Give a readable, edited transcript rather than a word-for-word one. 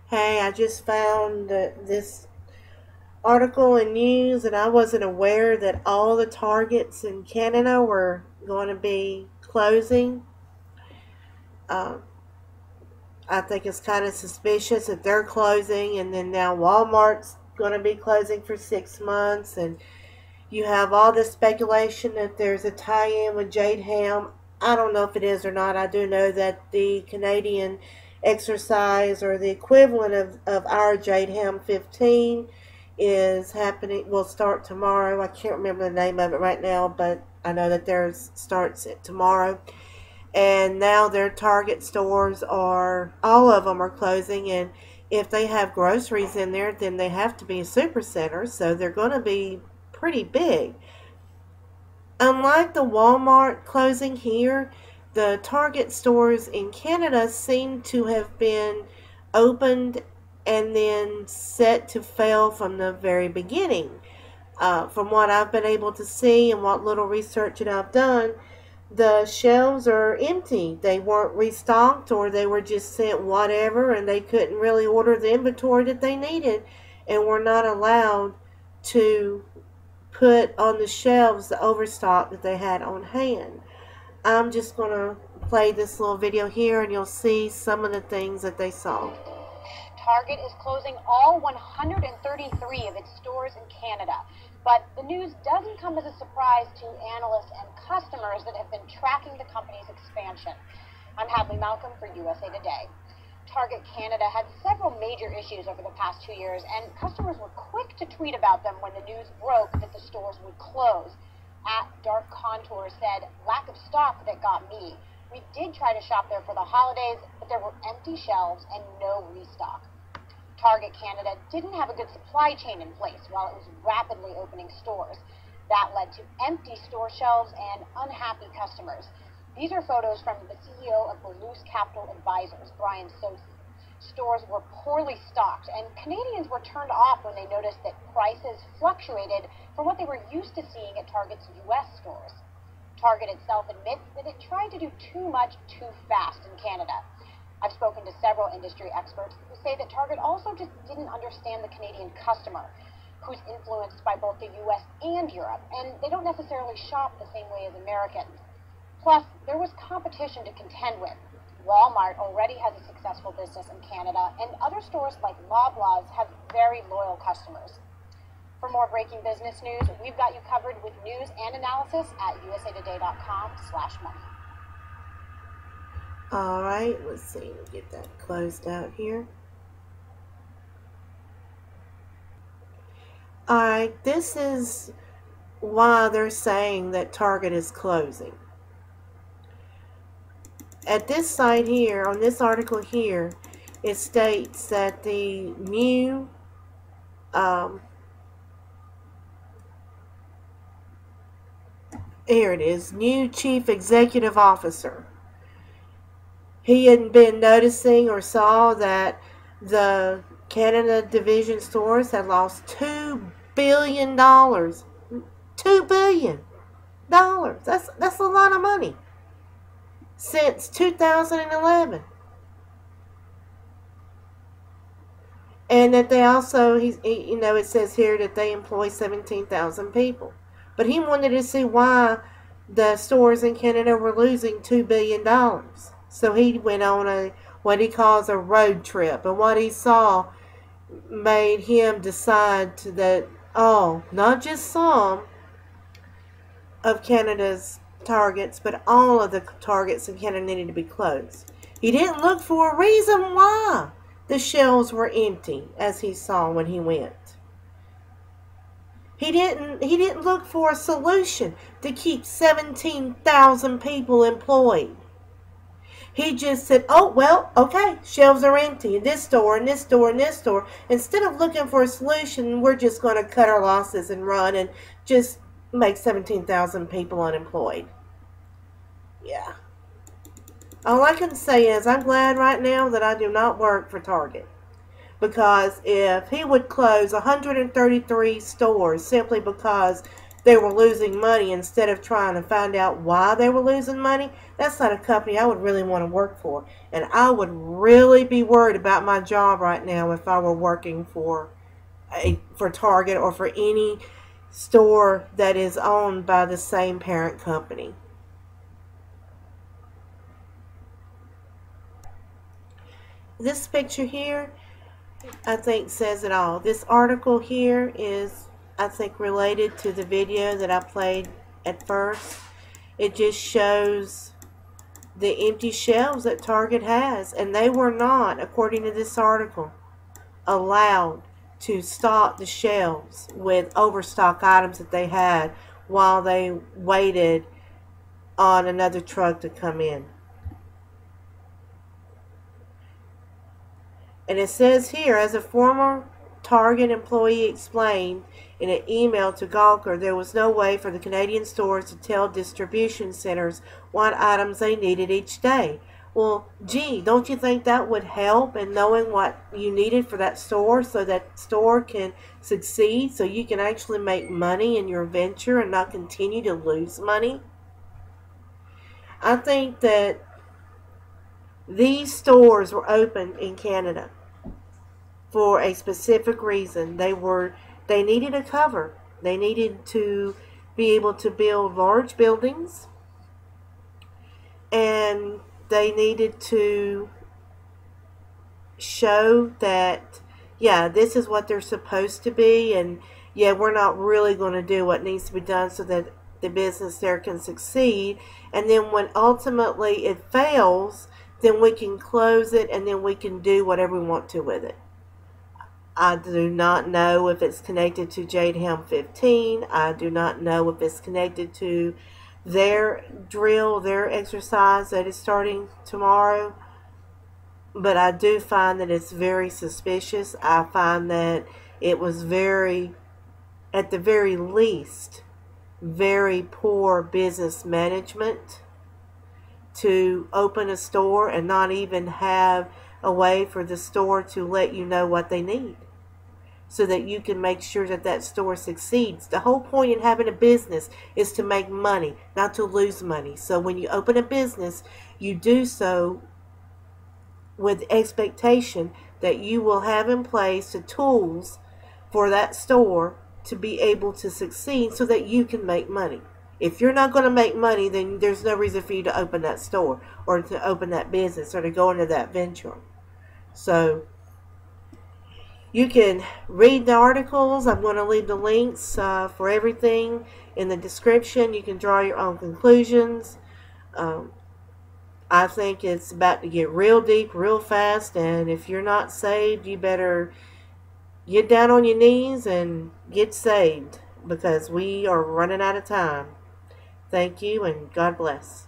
Hey, I just found this article in news, and I wasn't aware that all the Targets in Canada were going to be closing. Uh, I think it's kind of suspicious that they're closing, and then now Walmart's going to be closing for 6 months, and you have all this speculation that there's a tie-in with Jade Helm. I don't know if it is or not. I do know that the Canadian exercise, or the equivalent of our Jade Helm 15, is happening, will start tomorrow. I can't remember the name of it right now, but I know that theirs starts tomorrow. And now their Target stores are, all of them are closing, and if they have groceries in there, then they have to be a super center, so they're going to be pretty big. Unlike the Walmart closing here, the Target stores in Canada seem to have been opened and then set to fail from the very beginning. From what I've been able to see and what little research that I've done, the shelves are empty. They weren't restocked, or they were just sent whatever, and they couldn't really order the inventory that they needed, and were not allowed to put on the shelves the overstock that they had on hand. I'm just going to play this little video here, and you'll see some of the things that they saw. Target is closing all 133 of its stores in Canada. But the news doesn't come as a surprise to analysts and customers that have been tracking the company's expansion. I'm Hadley Malcolm for USA Today. Target Canada had several major issues over the past 2 years, and customers were quick to tweet about them when the news broke that the stores would close. At Dark Contour said, "Lack of stock that got me. We did try to shop there for the holidays, but there were empty shelves and no restock." Target Canada didn't have a good supply chain in place while it was rapidly opening stores. That led to empty store shelves and unhappy customers. These are photos from the CEO of Blues Capital Advisors, Brian Sosi. Stores were poorly stocked, and Canadians were turned off when they noticed that prices fluctuated from what they were used to seeing at Target's U.S. stores. Target itself admits that it tried to do too much too fast in Canada. I've spoken to several industry experts who say that Target also just didn't understand the Canadian customer, who's influenced by both the U.S. and Europe, and they don't necessarily shop the same way as Americans. Plus, there was competition to contend with. Walmart already has a successful business in Canada, and other stores like Loblaws have very loyal customers. For more breaking business news, we've got you covered with news and analysis at usatoday.com/money. Alright, let's see, we'll get that closed out here. Alright, this is why they're saying that Target is closing. At this site here, on this article here, it states that the new here it is, new Chief Executive Officer. He hadn't been noticing or saw that the Canada division stores had lost $2 billion. $2 billion. That's a lot of money. Since 2011. And that they also, it says here that they employ 17,000 people. But he wanted to see why the stores in Canada were losing $2 billion. So he went on what he calls a road trip. And what he saw made him decide that, not just some of Canada's Targets, but all of the Targets in Canada needed to be closed. He didn't look for a reason why the shelves were empty, as he saw when he went. He didn't look for a solution to keep 17,000 people employed. He just said, oh, well, okay, shelves are empty in this store, and this store, and this store. Instead of looking for a solution, we're just going to cut our losses and run and just make 17,000 people unemployed. Yeah. All I can say is I'm glad right now that I do not work for Target. Because if he would close 133 stores simply because they were losing money instead of trying to find out why they were losing money, that's not a company I would really want to work for. And I would really be worried about my job right now if I were working for Target or for any store that is owned by the same parent company. This picture here, I think, says it all. This article here is, I think, related to the video that I played at first. It just shows the empty shelves that Target has, and they were not, according to this article, allowed to stock the shelves with overstock items that they had while they waited on another truck to come in. And it says here, as a former Target employee explained in an email to Gawker, there was no way for the Canadian stores to tell distribution centers what items they needed each day. Well, gee, don't you think that would help in knowing what you needed for that store so that store can succeed, so you can actually make money in your venture and not continue to lose money? I think that these stores were opened in Canada for a specific reason. They needed a cover. They needed to be able to build large buildings, and they needed to show that, yeah, this is what they're supposed to be, and yeah, we're not really going to do what needs to be done so that the business there can succeed. And then when ultimately it fails, then we can close it, and then we can do whatever we want to with it. I do not know if it's connected to Jade Helm 15. I do not know if it's connected to their drill, their exercise that is starting tomorrow. But I do find that it's very suspicious. I find that it was very, at the very least, very poor business management to open a store and not even have a way for the store to let you know what they need, so that you can make sure that that store succeeds. The whole point in having a business is to make money, not to lose money. So when you open a business, you do so with expectation that you will have in place the tools for that store to be able to succeed so that you can make money. If you're not going to make money, then there's no reason for you to open that store or to open that business or to go into that venture. So you can read the articles. I'm going to leave the links for everything in the description. You can draw your own conclusions. I think it's about to get real deep real fast, and if you're not saved, you better get down on your knees and get saved, because we are running out of time. Thank you, and God bless.